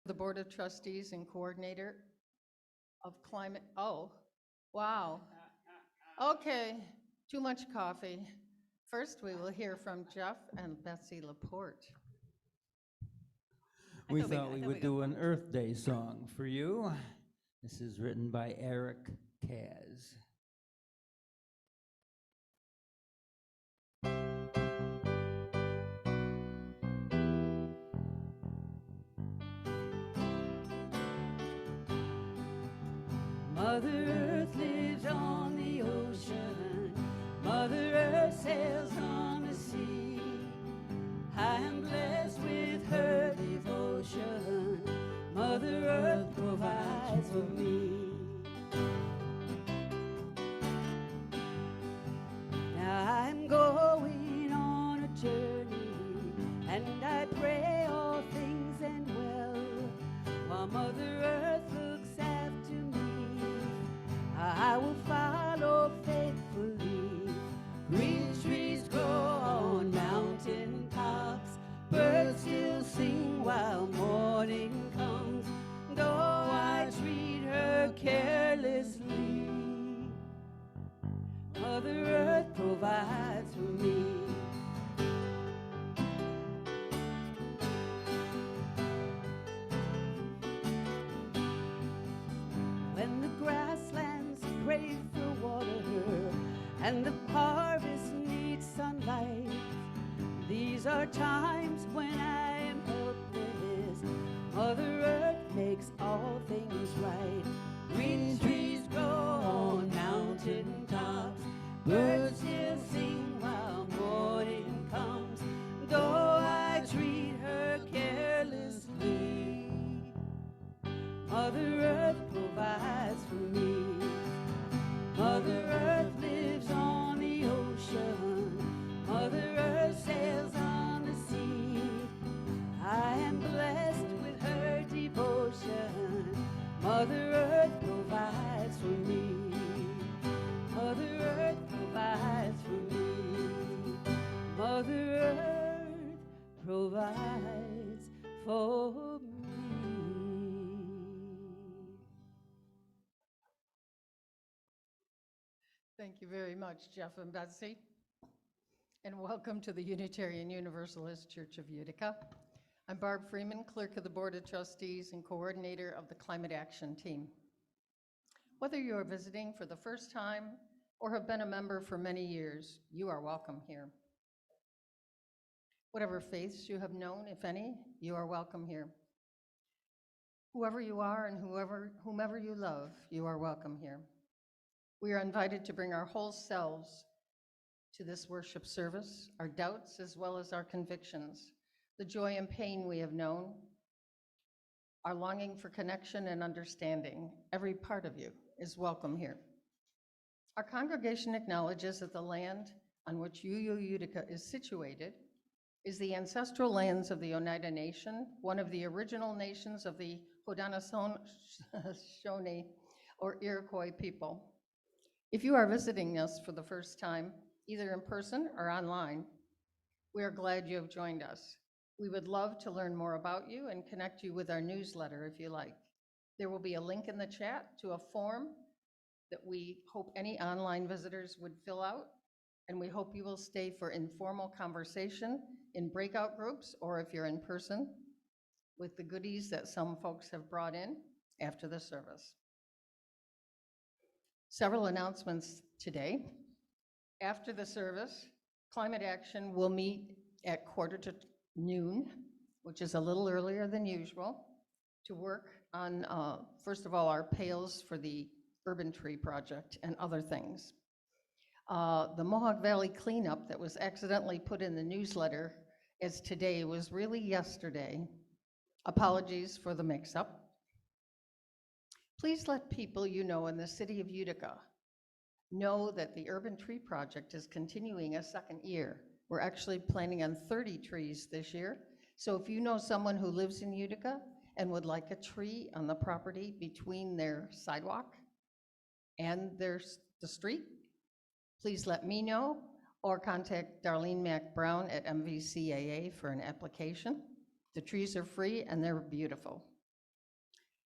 the Board of Trustees and Coordinator of Climate, oh, wow. Okay, too much coffee. First, we will hear from Jeff and Betsy Laporte. We thought we would do an Earth Day song for you. This is written by Eric Kaz. Mother Earth lives on the ocean. Mother Earth sails on the sea. I am blessed with her devotion. Mother Earth provides for me. Now I'm going on a journey, and I pray all things end well, while Mother Earth looks after me. I will follow faithfully. Green trees grow on mountain tops. Birds still sing while morning comes, though I treat her carelessly. Mother Earth provides for me. When the grasslands crave for water and the harvest needs sunlight, these are times when I am helpless. Mother Earth makes all things right. Green trees grow on mountain tops. Birds still sing while morning comes, though I treat her carelessly. Mother Earth provides for me. Mother Earth lives on the ocean. Mother Earth sails on the sea. I am blessed with her devotion. Mother Earth provides for me. Mother Earth provides for me. Mother Earth provides for me. Thank you very much, Jeff and Betsy. And welcome to the Unitarian Universalist Church of Utica. I'm Barb Freeman, Clerk of the Board of Trustees and Coordinator of the Climate Action Team. Whether you are visiting for the first time or have been a member for many years, you are welcome here. Whatever faiths you have known, if any, you are welcome here. Whoever you are and whomever you love, you are welcome here. We are invited to bring our whole selves to this worship service, our doubts as well as our convictions, the joy and pain we have known, our longing for connection and understanding. Every part of you is welcome here. Our congregation acknowledges that the land on which UU Utica is situated is the ancestral lands of the Oneida Nation, one of the original nations of the Haudenosaunee or Iroquois people. If you are visiting us for the first time, either in person or online, we are glad you have joined us. We would love to learn more about you and connect you with our newsletter if you like. There will be a link in the chat to a form that we hope any online visitors would fill out, and we hope you will stay for informal conversation in breakout groups, or if you're in person, with the goodies that some folks have brought in after the service. Several announcements today. After the service, Climate Action will meet at 12:45, which is a little earlier than usual, to work on, first of all, our pails for the Urban Tree Project and other things. The Mohawk Valley cleanup that was accidentally put in the newsletter as today was really yesterday. Apologies for the mix-up. Please let people you know in the city of Utica know that the Urban Tree Project is continuing a second year. We're actually planning on 30 trees this year. So if you know someone who lives in Utica and would like a tree on the property between their sidewalk and the street, please let me know or contact Darlene Mack Brown at MVCAA for an application. The trees are free and they're beautiful.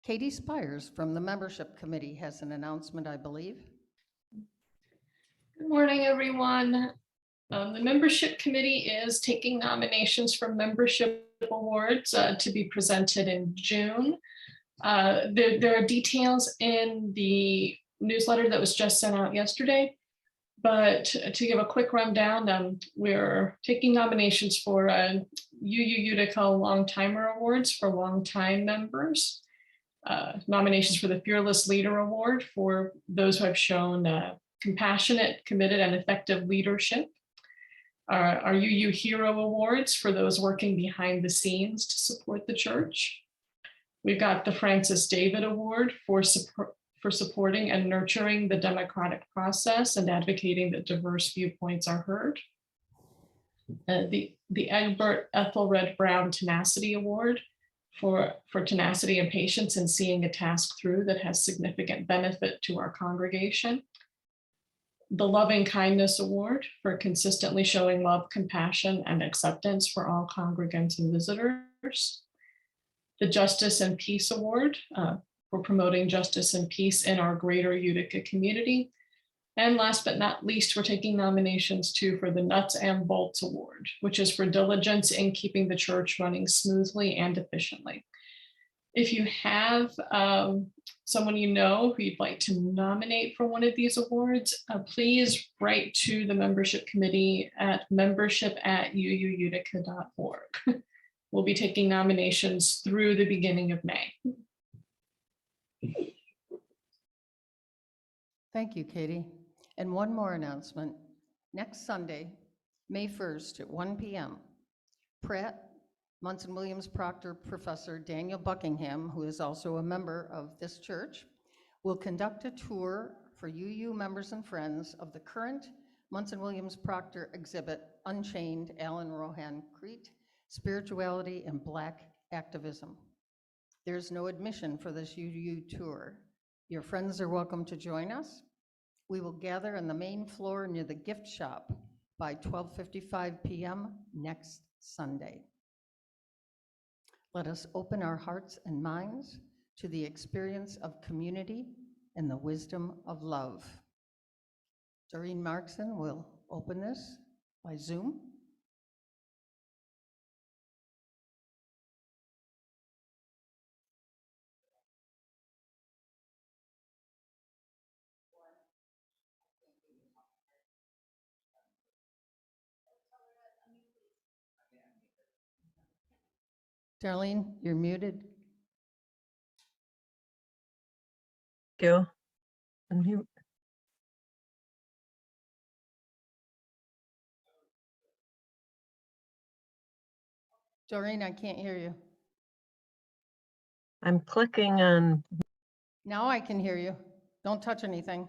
Katie Spires from the Membership Committee has an announcement, I believe. Good morning, everyone. The membership committee is taking nominations for membership awards to be presented in June. There are details in the newsletter that was just sent out yesterday, but to give a quick rundown, we're taking nominations for UU Utica Longtimer Awards for longtime members, nominations for the Fearless Leader Award for those who have shown compassionate, committed, and effective leadership. Our UU Hero Awards for those working behind the scenes to support the church. We've got the Francis David Award for supporting and nurturing the democratic process and advocating that diverse viewpoints are heard. The Egbert Ethelred Brown Tenacity Award for tenacity and patience in seeing a task through that has significant benefit to our congregation. The Loving Kindness Award for consistently showing love, compassion, and acceptance for all congregants and visitors. The Justice and Peace Award for promoting justice and peace in our greater Utica community. And last but not least, we're taking nominations too for the Nuts and Bolts Award, which is for diligence in keeping the church running smoothly and efficiently. If you have someone you know who you'd like to nominate for one of these awards, please write to the membership committee at membership@uuutica.org. We'll be taking nominations through the beginning of May. Thank you, Katie. And one more announcement. Next Sunday, May 1st at 1 p.m., Pratt Munson Williams Proctor Professor Daniel Buckingham, who is also a member of this church, will conduct a tour for UU members and friends of the current Munson Williams Proctor exhibit, Unchained, Alan Rohan Crete, Spirituality and Black Activism. There's no admission for this UU tour. Your friends are welcome to join us. We will gather on the main floor near the gift shop by 12:55 p.m. next Sunday. Let us open our hearts and minds to the experience of community and the wisdom of love. Doreen Markson will open this by Zoom. Darlene, you're muted. You. Unmute. Doreen, I can't hear you. I'm clicking on, Now I can hear you. Don't touch anything.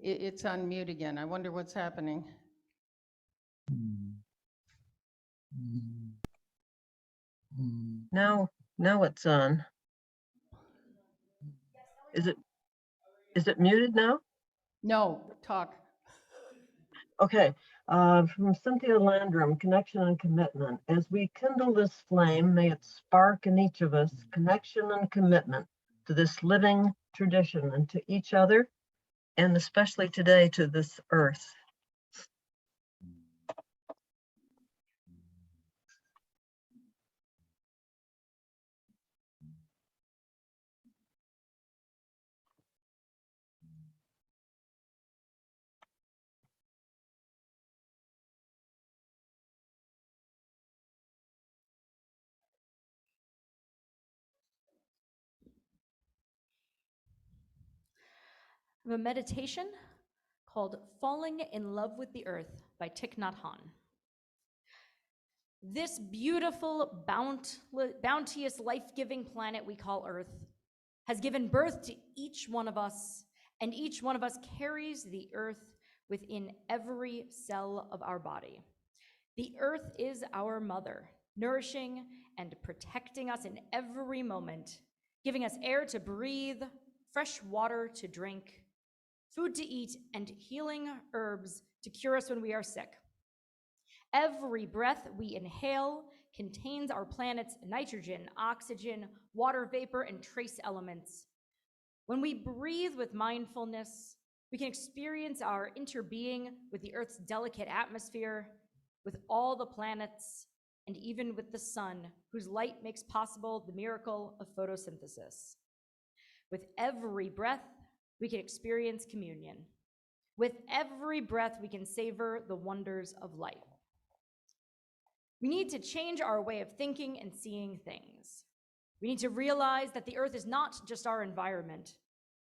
It's on mute again. I wonder what's happening. now it's on. Is it muted now? No, talk. Okay, from Cynthia Landrum, Connection and Commitment. As we kindle this flame, may it spark in each of us connection and commitment to this living tradition and to each other, and especially today to this earth. A meditation called Falling in Love with the Earth by Thich Nhat Hanh. This beautiful, bounteous, life-giving planet we call Earth has given birth to each one of us, and each one of us carries the Earth within every cell of our body. The Earth is our mother, nourishing and protecting us in every moment, giving us air to breathe, fresh water to drink, food to eat, and healing herbs to cure us when we are sick. Every breath we inhale contains our planet's nitrogen, oxygen, water vapor, and trace elements. When we breathe with mindfulness, we can experience our interbeing with the Earth's delicate atmosphere, with all the planets, and even with the sun, whose light makes possible the miracle of photosynthesis. With every breath, we can experience communion. With every breath, we can savor the wonders of life. We need to change our way of thinking and seeing things. We need to realize that the Earth is not just our environment.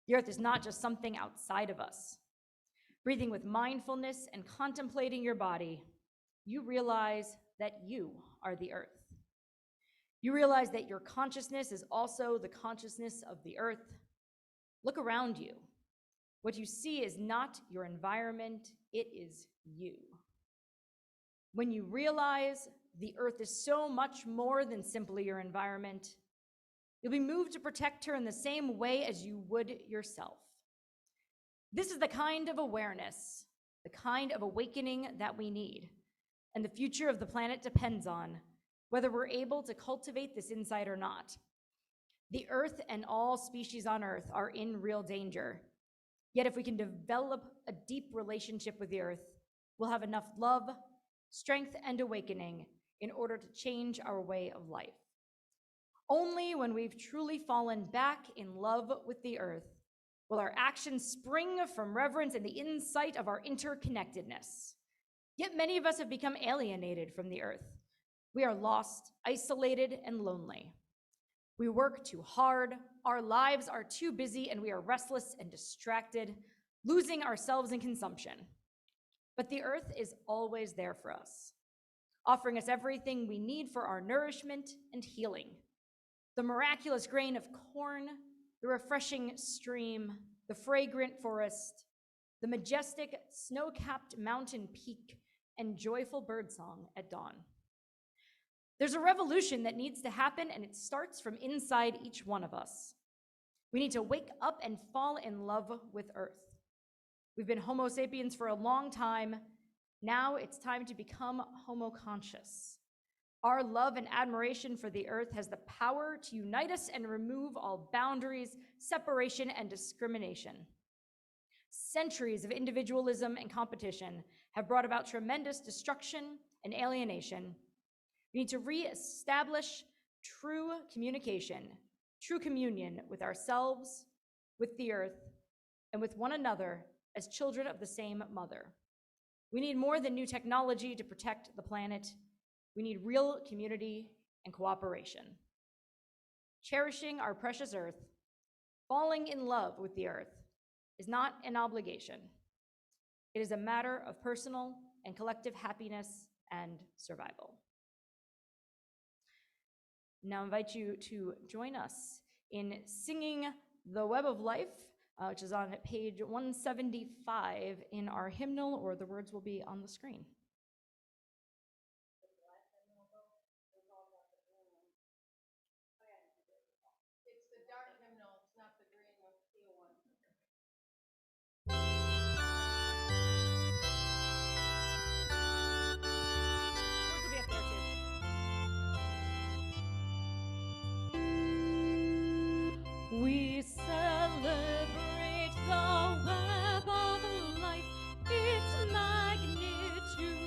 The Earth is not just something outside of us. Breathing with mindfulness and contemplating your body, you realize that you are the Earth. You realize that your consciousness is also the consciousness of the Earth. Look around you. What you see is not your environment, it is you. When you realize the Earth is so much more than simply your environment, you'll be moved to protect her in the same way as you would yourself. This is the kind of awareness, the kind of awakening that we need, and the future of the planet depends on whether we're able to cultivate this insight or not. The Earth and all species on Earth are in real danger. Yet if we can develop a deep relationship with the Earth, we'll have enough love, strength, and awakening in order to change our way of life. Only when we've truly fallen back in love with the Earth will our actions spring from reverence and the insight of our interconnectedness. Yet many of us have become alienated from the Earth. We are lost, isolated, and lonely. We work too hard, our lives are too busy, and we are restless and distracted, losing ourselves in consumption. But the Earth is always there for us, offering us everything we need for our nourishment and healing. The miraculous grain of corn, the refreshing stream, the fragrant forest, the majestic snow-capped mountain peak, and joyful birdsong at dawn. There's a revolution that needs to happen, and it starts from inside each one of us. We need to wake up and fall in love with Earth. We've been Homo sapiens for a long time. Now it's time to become Homo conscious. Our love and admiration for the Earth has the power to unite us and remove all boundaries, separation, and discrimination. Centuries of individualism and competition have brought about tremendous destruction and alienation. We need to reestablish true communication, true communion with ourselves, with the Earth, and with one another as children of the same mother. We need more than new technology to protect the planet. We need real community and cooperation. Cherishing our precious Earth, falling in love with the Earth, is not an obligation. It is a matter of personal and collective happiness and survival. Now I invite you to join us in singing The Web of Life, which is on page 175 in our hymnal, or the words will be on the screen. It's the dark hymnal, it's not the green or teal one. Words will be up there too. We celebrate the web of life, its magnitude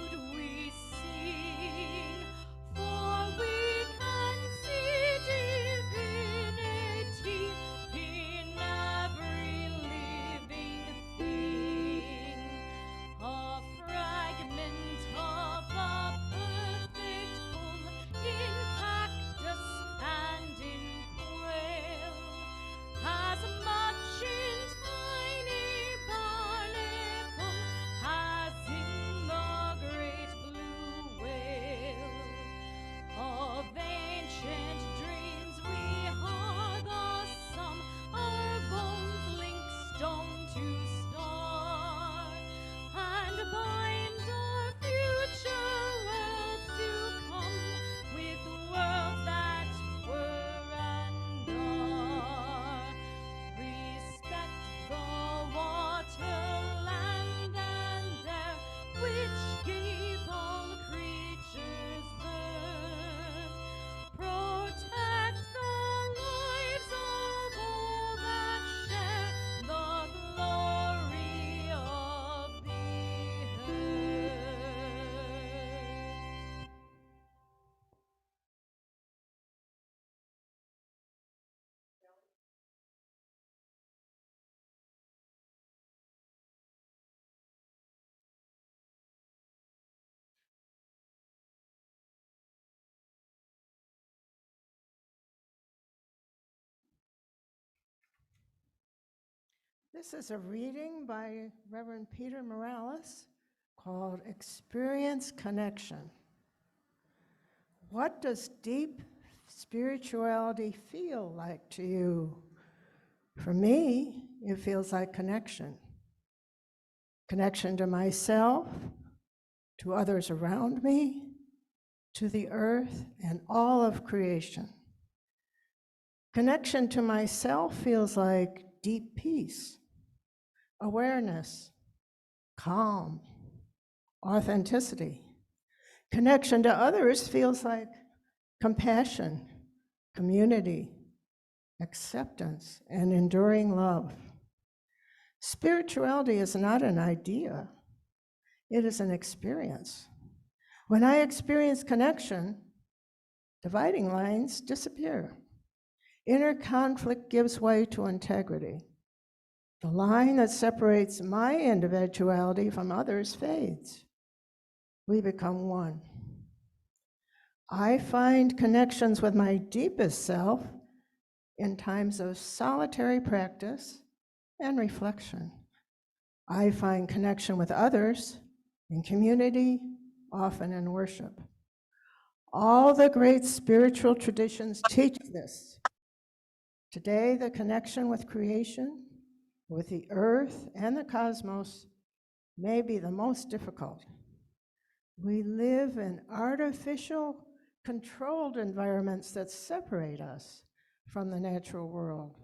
This is a reading by Reverend Peter Morales called Experience Connection. What does deep spirituality feel like to you? For me, it feels like connection. Connection to myself, to others around me, to the earth and all of creation. Connection to myself feels like deep peace, awareness, calm, authenticity. Connection to others feels like compassion, community, acceptance, and enduring love. Spirituality is not an idea, it is an experience. When I experience connection, dividing lines disappear. Inner conflict gives way to integrity. The line that separates my individuality from others fades. We become one. I find connections with my deepest self in times of solitary practice and reflection. I find connection with others in community, often in worship. All the great spiritual traditions teach this. Today, the connection with creation, with the earth and the cosmos, may be the most difficult. We live in artificial, controlled environments that separate us from the natural world.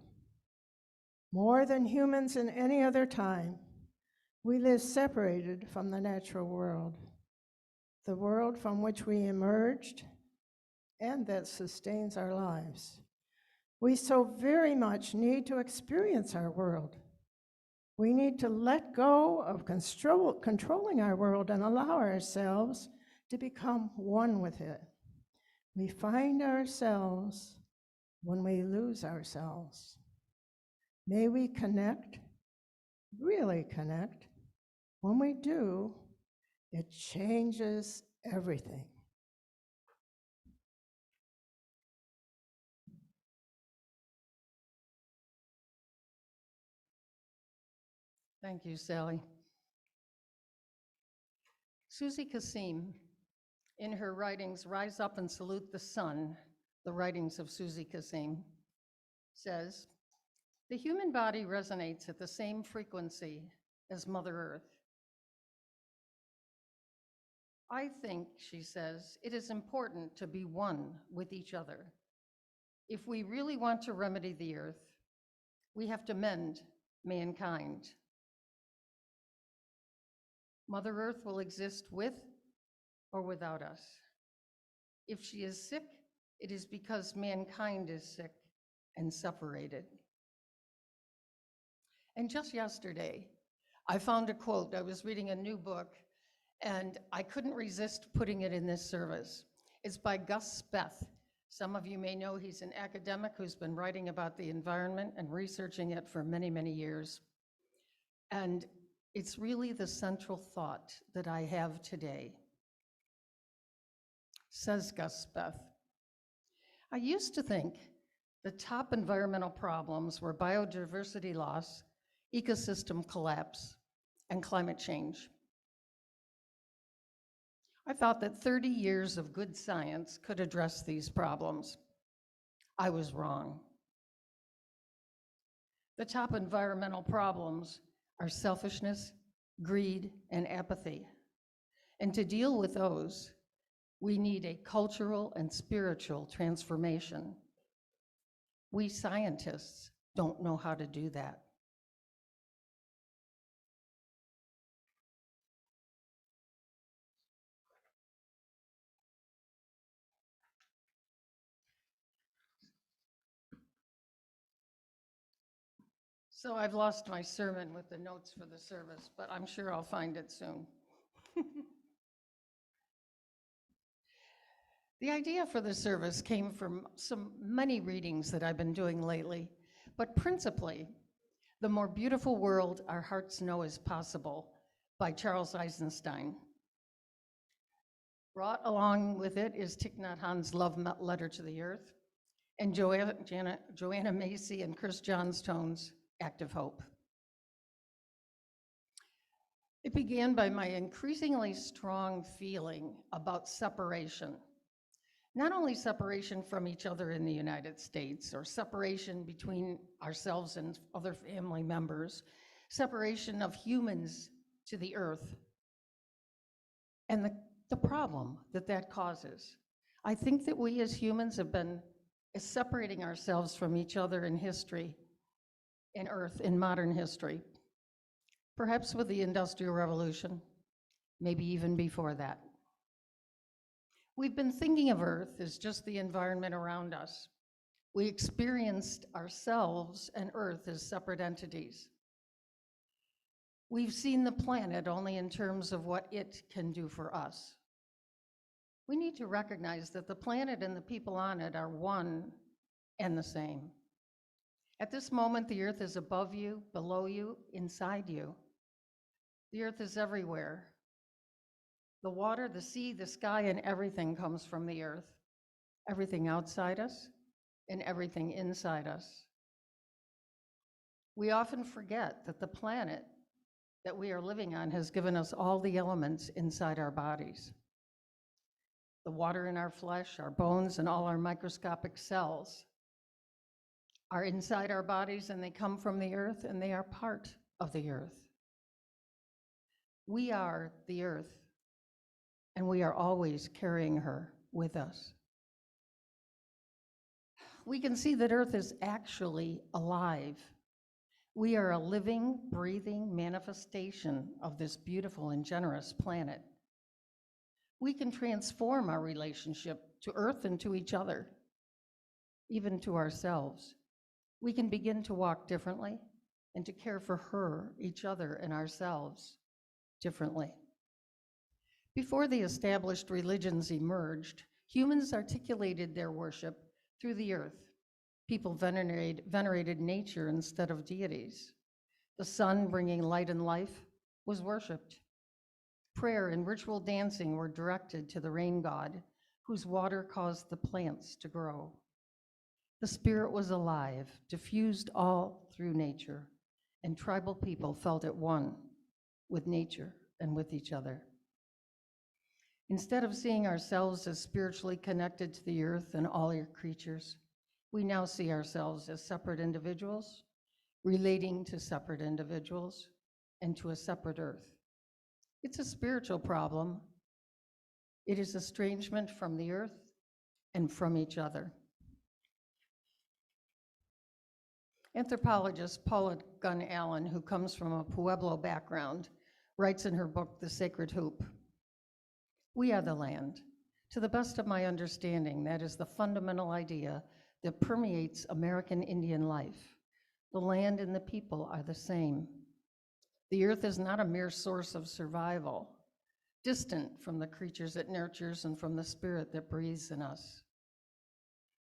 More than humans in any other time, we live separated from the natural world, the world from which we emerged and that sustains our lives. We so very much need to experience our world. We need to let go of controlling our world and allow ourselves to become one with it. We find ourselves when we lose ourselves. May we connect, really connect. When we do, it changes everything. Thank you, Sally. Susie Kasim, in her writings, Rise Up and Salute the Sun, the writings of Susie Kasim, says, the human body resonates at the same frequency as Mother Earth. I think, she says, it is important to be one with each other. If we really want to remedy the earth, we have to mend mankind. Mother Earth will exist with or without us. If she is sick, it is because mankind is sick and separated. And just yesterday, I found a quote. I was reading a new book, and I couldn't resist putting it in this service. It's by Gus Speth. Some of you may know he's an academic who's been writing about the environment and researching it for many, many years. And it's really the central thought that I have today. Says Gus Speth, I used to think the top environmental problems were biodiversity loss, ecosystem collapse, and climate change. I thought that 30 years of good science could address these problems. I was wrong. The top environmental problems are selfishness, greed, and apathy. And to deal with those, we need a cultural and spiritual transformation. We scientists don't know how to do that. So I've lost my sermon with the notes for the service, but I'm sure I'll find it soon. The idea for the service came from many readings that I've been doing lately, but principally, The More Beautiful World Our Hearts Know Is Possible by Charles Eisenstein. Brought along with it is Thich Nhat Hanh's Love Letter to the Earth, and Joanna Macy and Chris Johnstone's Act of Hope. It began by my increasingly strong feeling about separation. Not only separation from each other in the United States, or separation between ourselves and other family members, separation of humans to the earth, and the problem that that causes. I think that we as humans have been separating ourselves from each other in history, in earth, in modern history, perhaps with the Industrial Revolution, maybe even before that. We've been thinking of Earth as just the environment around us. We experienced ourselves and Earth as separate entities. We've seen the planet only in terms of what it can do for us. We need to recognize that the planet and the people on it are one and the same. At this moment, the Earth is above you, below you, inside you. The Earth is everywhere. The water, the sea, the sky, and everything comes from the Earth. Everything outside us and everything inside us. We often forget that the planet that we are living on has given us all the elements inside our bodies. The water in our flesh, our bones, and all our microscopic cells are inside our bodies, and they come from the Earth, and they are part of the Earth. We are the Earth, and we are always carrying her with us. We can see that Earth is actually alive. We are a living, breathing manifestation of this beautiful and generous planet. We can transform our relationship to Earth and to each other, even to ourselves. We can begin to walk differently and to care for her, each other, and ourselves differently. Before the established religions emerged, humans articulated their worship through the earth. People venerated nature instead of deities. The sun, bringing light and life, was worshipped. Prayer and ritual dancing were directed to the rain god, whose water caused the plants to grow. The spirit was alive, diffused all through nature, and tribal people felt at one with nature and with each other. Instead of seeing ourselves as spiritually connected to the earth and all your creatures, we now see ourselves as separate individuals, relating to separate individuals, and to a separate earth. It's a spiritual problem. It is estrangement from the earth and from each other. Anthropologist Paula Gunn Allen, who comes from a Pueblo background, writes in her book, The Sacred Hoop, "We are the land. To the best of my understanding, that is the fundamental idea that permeates American Indian life. The land and the people are the same. The earth is not a mere source of survival, distant from the creatures it nurtures and from the spirit that breathes in us.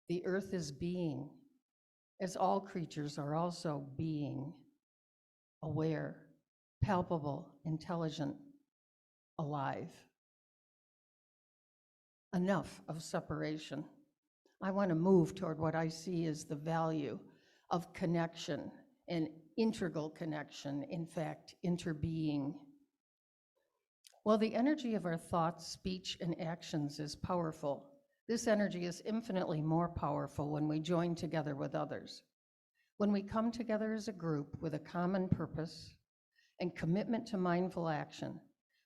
The earth is being, as all creatures are also being, aware, palpable, intelligent, alive. Enough of separation. I want to move toward what I see as the value of connection, and integral connection, in fact, interbeing. While the energy of our thoughts, speech, and actions is powerful, this energy is infinitely more powerful when we join together with others. When we come together as a group with a common purpose and commitment to mindful action,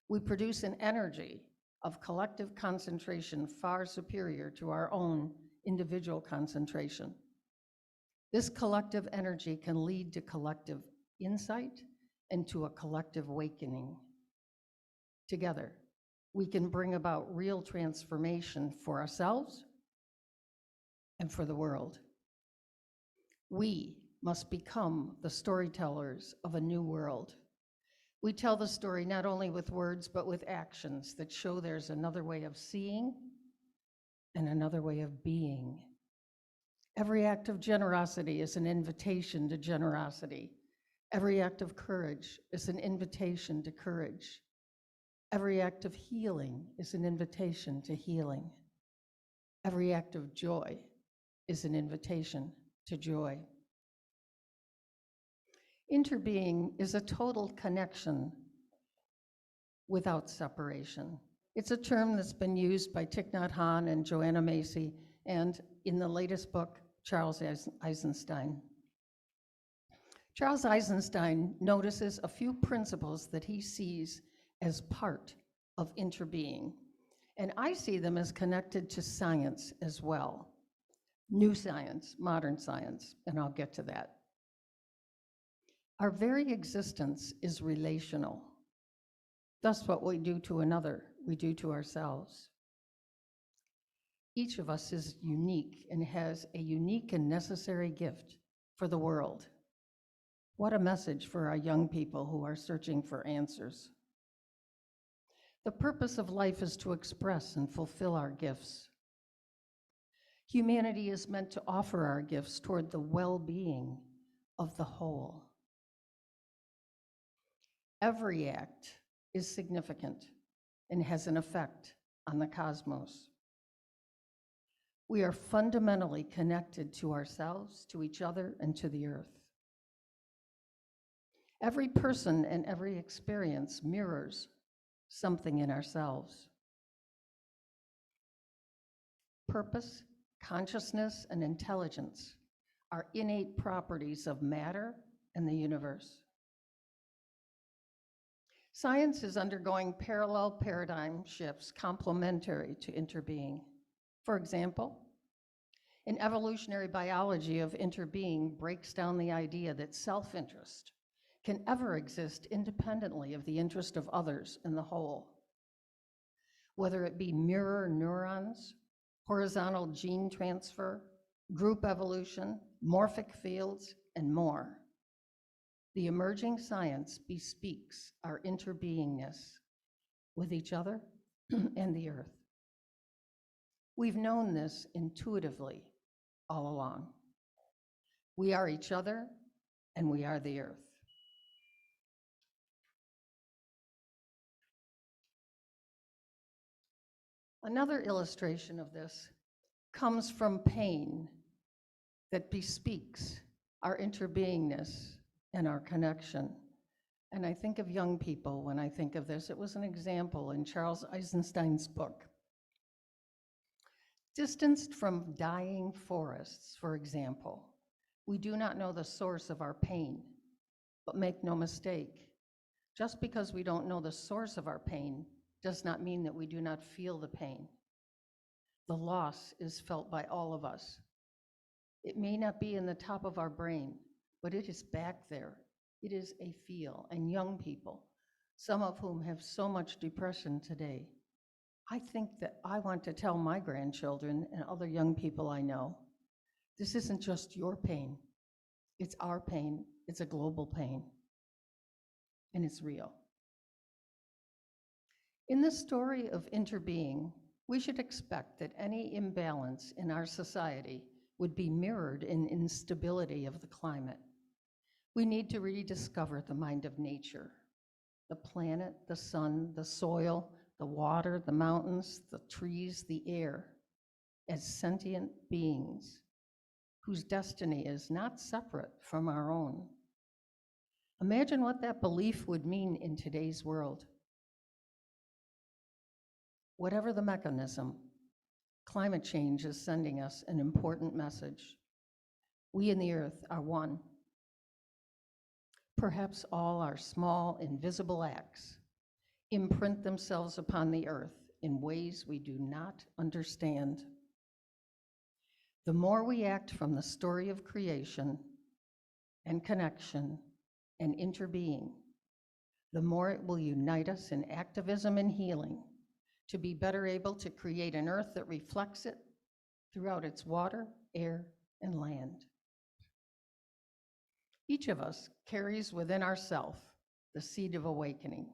we produce an energy of collective concentration far superior to our own individual concentration. This collective energy can lead to collective insight and to a collective awakening. Together, we can bring about real transformation for ourselves and for the world. We must become the storytellers of a new world. We tell the story not only with words, but with actions that show there's another way of seeing and another way of being. Every act of generosity is an invitation to generosity. Every act of courage is an invitation to courage. Every act of healing is an invitation to healing. Every act of joy is an invitation to joy. Interbeing is a total connection without separation. It's a term that's been used by Thich Nhat Hanh and Joanna Macy, and in the latest book, Charles Eisenstein. Charles Eisenstein notices a few principles that he sees as part of interbeing, and I see them as connected to science as well. New science, modern science, and I'll get to that. Our very existence is relational. Thus, what we do to another, we do to ourselves. Each of us is unique and has a unique and necessary gift for the world. What a message for our young people who are searching for answers. The purpose of life is to express and fulfill our gifts. Humanity is meant to offer our gifts toward the well-being of the whole. Every act is significant and has an effect on the cosmos. We are fundamentally connected to ourselves, to each other, and to the earth. Every person and every experience mirrors something in ourselves. Purpose, consciousness, and intelligence are innate properties of matter and the universe. Science is undergoing parallel paradigm shifts complementary to interbeing. For example, in evolutionary biology of interbeing breaks down the idea that self-interest can ever exist independently of the interest of others in the whole. Whether it be mirror neurons, horizontal gene transfer, group evolution, morphic fields, and more. The emerging science bespeaks our interbeingness with each other and the earth. We've known this intuitively all along. We are each other and we are the earth. Another illustration of this comes from pain that bespeaks our interbeingness and our connection. And I think of young people when I think of this. It was an example in Charles Eisenstein's book. Distanced from dying forests, for example, we do not know the source of our pain, but make no mistake, just because we don't know the source of our pain does not mean that we do not feel the pain. The loss is felt by all of us. It may not be in the top of our brain, but it is back there. It is a feel, and young people, some of whom have so much depression today, I think that I want to tell my grandchildren and other young people I know, this isn't just your pain, it's our pain, it's a global pain, and it's real. In the story of interbeing, we should expect that any imbalance in our society would be mirrored in instability of the climate. We need to rediscover the mind of nature, the planet, the sun, the soil, the water, the mountains, the trees, the air, as sentient beings whose destiny is not separate from our own. Imagine what that belief would mean in today's world. Whatever the mechanism, climate change is sending us an important message. We and the earth are one. Perhaps all our small, invisible acts imprint themselves upon the earth in ways we do not understand. The more we act from the story of creation and connection and interbeing, the more it will unite us in activism and healing to be better able to create an earth that reflects it throughout its water, air, and land. Each of us carries within ourself the seed of awakening,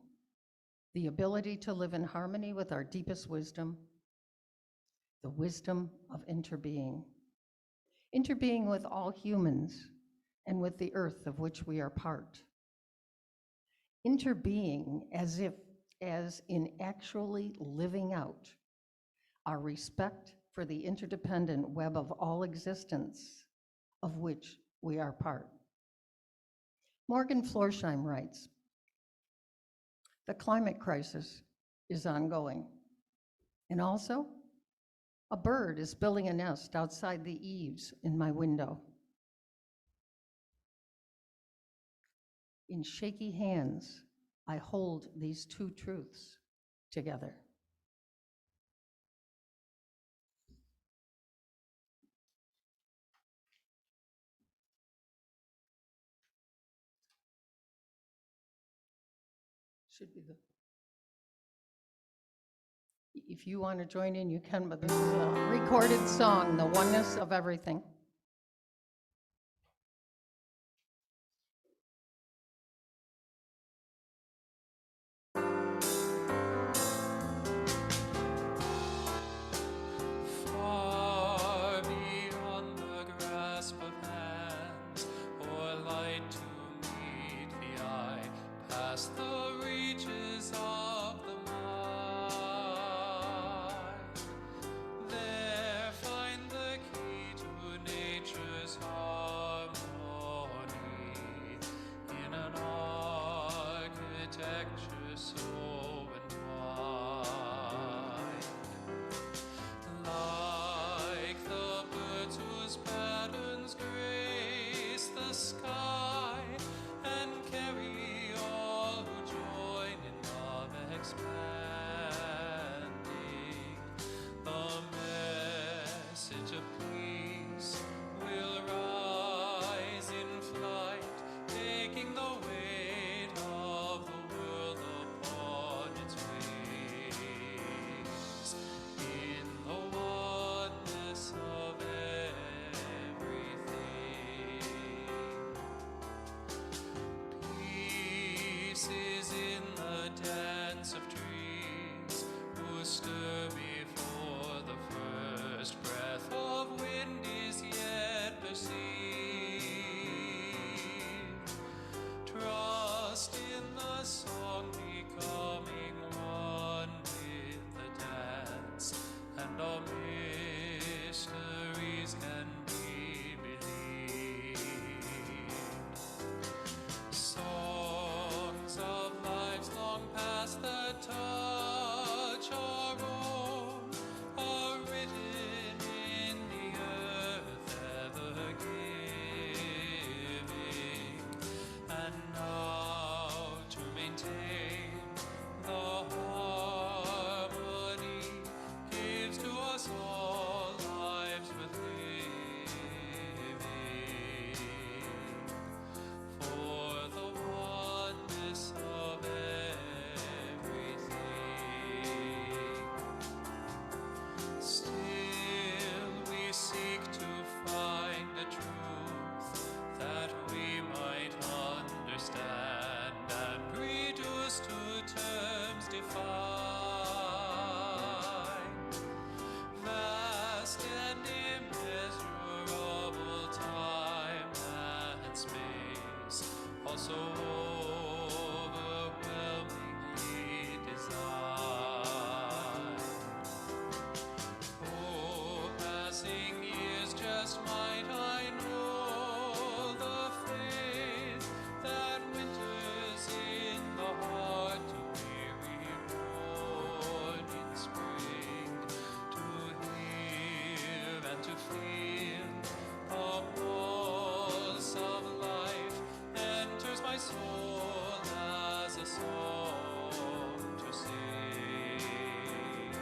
the ability to live in harmony with our deepest wisdom, the wisdom of interbeing. Interbeing with all humans and with the earth of which we are part. Interbeing as in actually living out our respect for the interdependent web of all existence of which we are part. Morgan Florsheim writes, The climate crisis is ongoing. And also, a bird is building a nest outside the eaves in my window. In shaky hands, I hold these two truths together. Should be the. If you want to join in, you can, but this is a recorded song, The Oneness of Everything. Far beyond the grasp of hands, or light to meet the eye, past the reaches of the mind. There find the key to nature's harmony in an architecture so entwined. Like the birds whose patterns grace the sky and carry all who join in love expanding, the message of peace will rise in flight, taking the weight of the world upon its wings. In the oneness of everything, peace is in the dance of trees who stir before the first breath of wind is yet perceived. Trust in the song becoming one with the dance, and all mysteries can be believed. Songs of lives long past the touch our own are written in the earth ever giving, and now to maintain the harmony gives to us all lives worth living. For the oneness of everything, still we seek to find a truth that we might understand and reduce to terms defined. Vast and immeasurable time and space, also overwhelmingly designed. Oh, passing years just might I know the faith that winters in the heart to be reborn in spring, to hear and to feel the pulse of life enters my soul as a song to sing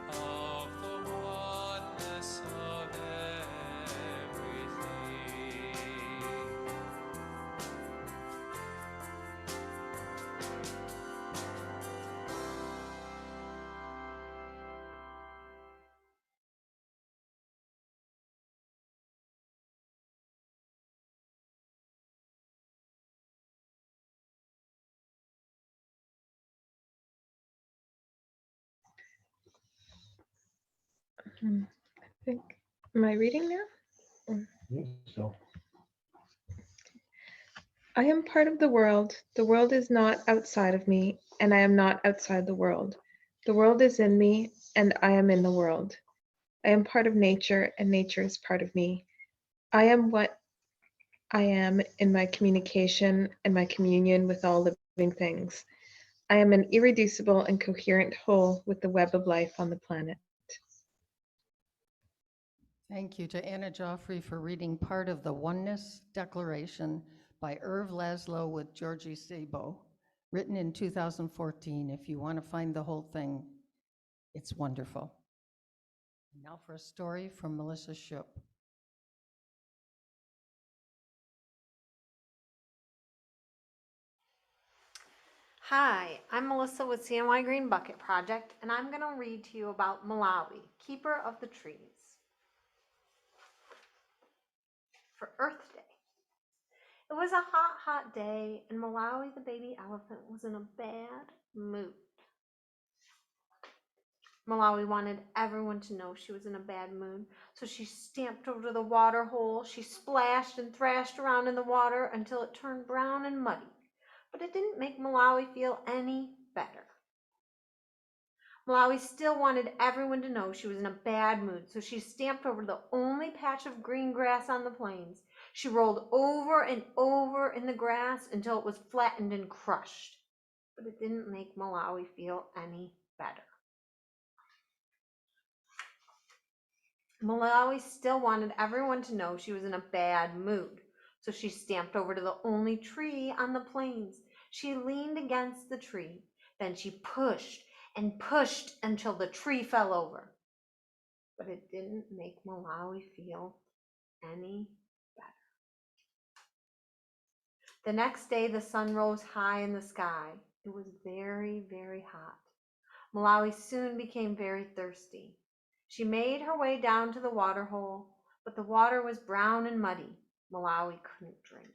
of the oneness of everything. I think, am I reading now? So. I am part of the world. The world is not outside of me, and I am not outside the world. The world is in me, and I am in the world. I am part of nature, and nature is part of me. I am what I am in my communication and my communion with all living things. I am an irreducible and coherent whole with the web of life on the planet. Thank you to Anna Joffrey for reading part of the Oneness Declaration by Irv Laszlo with Georgie Sabo, written in 2014. If you want to find the whole thing, it's wonderful. Now for a story from Melissa Shoup. Hi, I'm Melissa with CNY Green Bucket Project, and I'm going to read to you about Malawi, Keeper of the Trees. For Earth Day. It was a hot, hot day, and Malawi the baby elephant was in a bad mood. Malawi wanted everyone to know she was in a bad mood, so she stamped over to the water hole. She splashed and thrashed around in the water until it turned brown and muddy. But it didn't make Malawi feel any better. Malawi still wanted everyone to know she was in a bad mood, so she stamped over the only patch of green grass on the plains. She rolled over and over in the grass until it was flattened and crushed. But it didn't make Malawi feel any better. Malawi still wanted everyone to know she was in a bad mood, so she stamped over to the only tree on the plains. She leaned against the tree. Then she pushed and pushed until the tree fell over. But it didn't make Malawi feel any better. The next day, the sun rose high in the sky. It was very, very hot. Malawi soon became very thirsty. She made her way down to the water hole, but the water was brown and muddy. Malawi couldn't drink.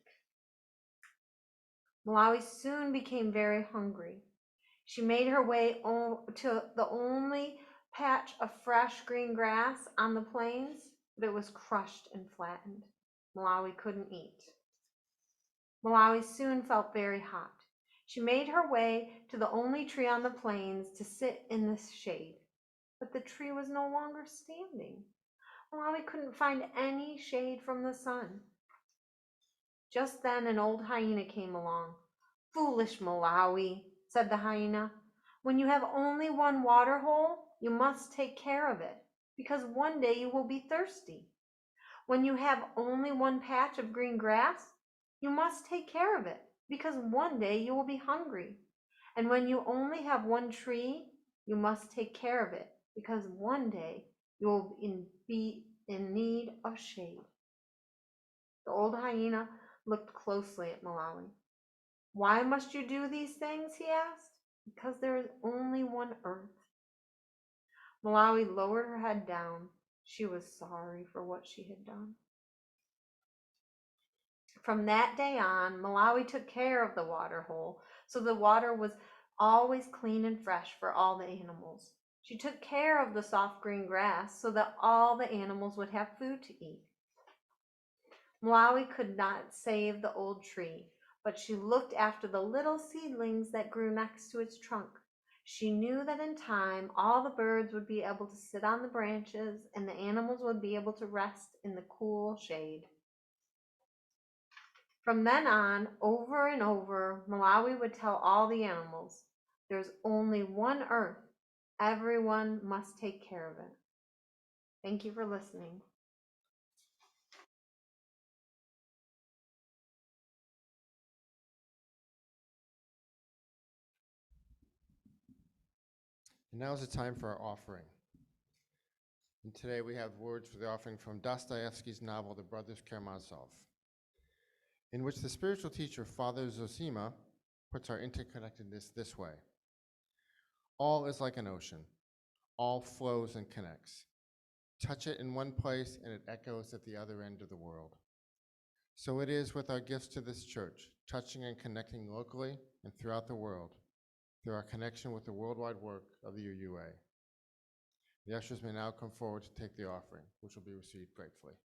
Malawi soon became very hungry. She made her way to the only patch of fresh green grass on the plains, but it was crushed and flattened. Malawi couldn't eat. Malawi soon felt very hot. She made her way to the only tree on the plains to sit in the shade, but the tree was no longer standing. Malawi couldn't find any shade from the sun. Just then an old hyena came along. "Foolish Malawi," said the hyena. "When you have only one water hole, you must take care of it, because one day you will be thirsty. When you have only one patch of green grass, you must take care of it, because one day you will be hungry. And when you only have one tree, you must take care of it, because one day you will be in need of shade." The old hyena looked closely at Malawi. "Why must you do these things?" he asked. "Because there is only one earth." Malawi lowered her head down. She was sorry for what she had done. From that day on, Malawi took care of the water hole, so the water was always clean and fresh for all the animals. She took care of the soft green grass so that all the animals would have food to eat. Malawi could not save the old tree, but she looked after the little seedlings that grew next to its trunk. She knew that in time, all the birds would be able to sit on the branches and the animals would be able to rest in the cool shade. From then on, over and over, Malawi would tell all the animals, "There's only one earth. Everyone must take care of it." Thank you for listening. And now is the time for our offering. And today we have words for the offering from Dostoevsky's novel, The Brothers Karamazov, in which the spiritual teacher, Father Zosima, puts our interconnectedness this way. All is like an ocean. All flows and connects. Touch it in one place and it echoes at the other end of the world. So it is with our gifts to this church, touching and connecting locally and throughout the world, through our connection with the worldwide work of the UUA. The ushers may now come forward to take the offering, which will be received gratefully.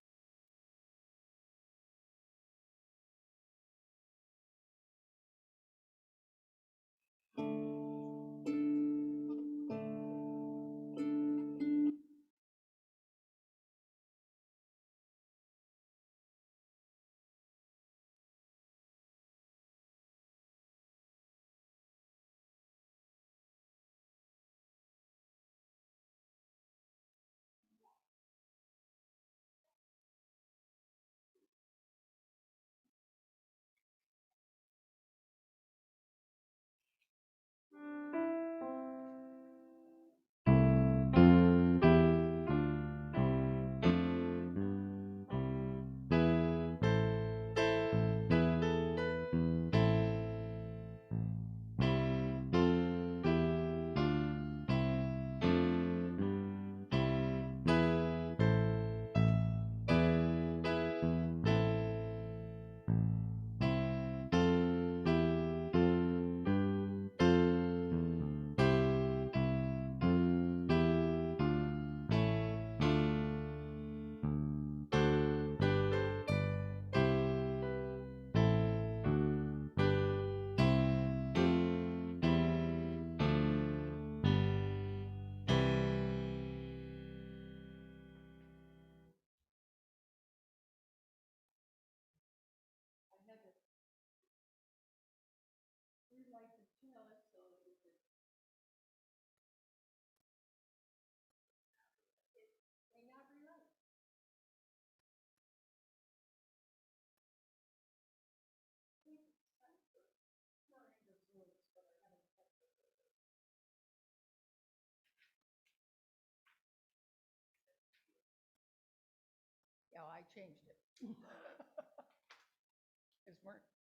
changed it.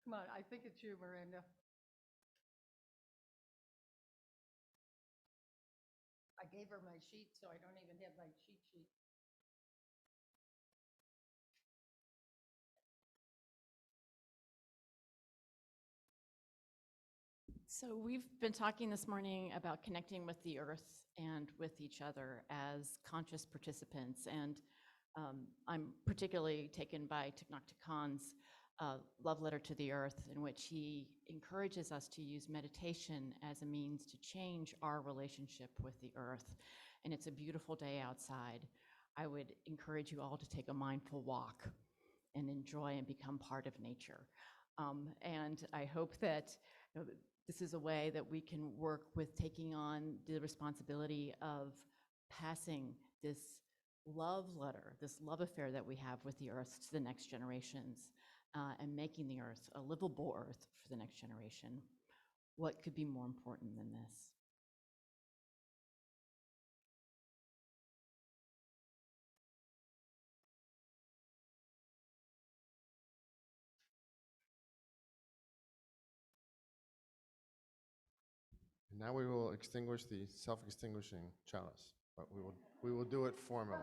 Come on, I think it's you, Miranda. I gave her my sheet, so I don't even have my cheat sheet. So we've been talking this morning about connecting with the earth and with each other as conscious participants. And I'm particularly taken by Thich Nhat Hanh's love letter to the earth, in which he encourages us to use meditation as a means to change our relationship with the earth. And it's a beautiful day outside. I would encourage you all to take a mindful walk and enjoy and become part of nature. And I hope that this is a way that we can work with taking on the responsibility of passing this love letter, this love affair that we have with the earth to the next generations, and making the earth a livable earth for the next generation. What could be more important than this? And now we will extinguish the self-extinguishing chalice, but we will do it formally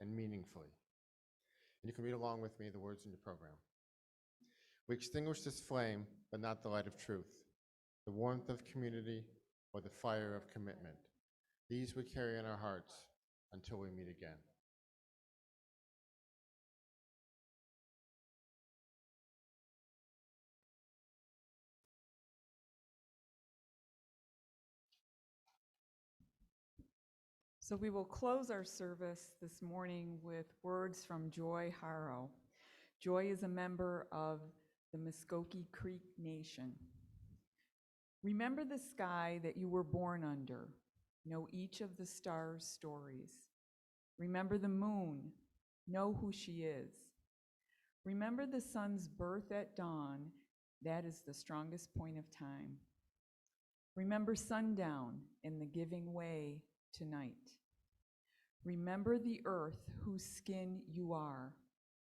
and meaningfully. And you can read along with me the words in your program. We extinguish this flame, but not the light of truth, the warmth of community, or the fire of commitment. These we carry in our hearts until we meet again. So we will close our service this morning with words from Joy Haro. Joy is a member of the Muskogee Creek Nation. Remember the sky that you were born under. Know each of the stars' stories. Remember the moon. Know who she is. Remember the sun's birth at dawn. That is the strongest point of time. Remember sundown and the giving way tonight. Remember the earth whose skin you are,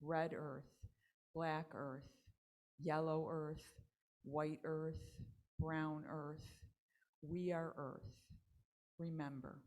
red earth, black earth, yellow earth, white earth, brown earth. We are earth. Remember.